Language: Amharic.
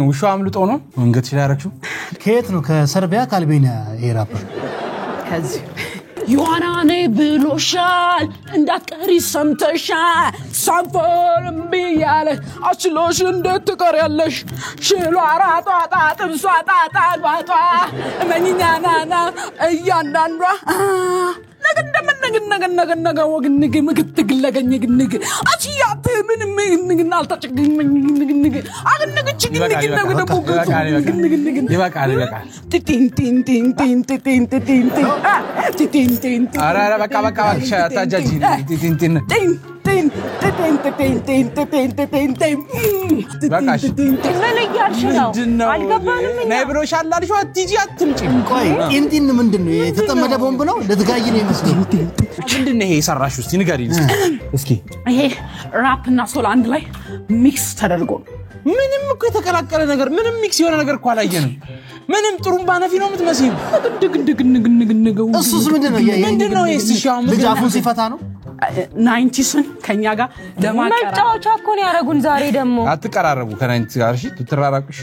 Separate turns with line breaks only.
ውሻ አምልጦ ነው እንግዲህ ያረክሽው
ከየት ነው ከሰርቢያ ከአልቤኒያ ኤራፐር
ከዚህ ዮሐናኔ ብሎሻል እንዳትቀሪ ሰምተሻል ሳንፎርም ቢያለ አችሎሽ እንደትቀሪያለሽ ሽሎ አራቷ ጣጥብሷ ጣጣልባቷ እመኝኛናና እያንዳንዷ ነገ ወግንግ ምግትግለገኝ ግንግ አቺያት ምንም አልታጨግኝ ግንግ አግንግች ግንግ
ይበቃል
ቲቲን ቲን ቲን ቲን ቲቲን ቲቲን ቲቲን ቲን
አራ በቃ ታጃጂ ቲቲን ቲን
ቲን ቲቲን ቲቲን ቲቲን ቲቲን ቲን
በቃሽ
ምን እያልሽ ነው አልገባንም
ነይ ብሎሻል አልሽው አትጂ አትምጪ
ቆይ ኢንቲን ምንድነው የተጠመደ ቦምብ ነው ለትጋይ ነው ይመስለው
ምንድነው ይሄ ሰራሽ እስቲ ንገሪኝ እስኪ
ይሄ ራፕ እና ሶል አንድ ላይ ሚክስ ተደርጎ
ምንም እኮ የተከላከለ ነገር ምንም ሚክስ የሆነ ነገር እኮ አላየንም ምንም ጥሩምባ ነፊ ነው የምትመስይው
ድግድግድግድግድግው
እሱስ ምንድነው
የስሻው
ልጃፉን ሲፈታ ነው
90ስን ከኛ ጋር ለማቀራ
መጫወቻ እኮ ነው ያረጉን ዛሬ ደሞ
አትቀራረቡ ከ90 ጋር እሺ ትተራራቁሽ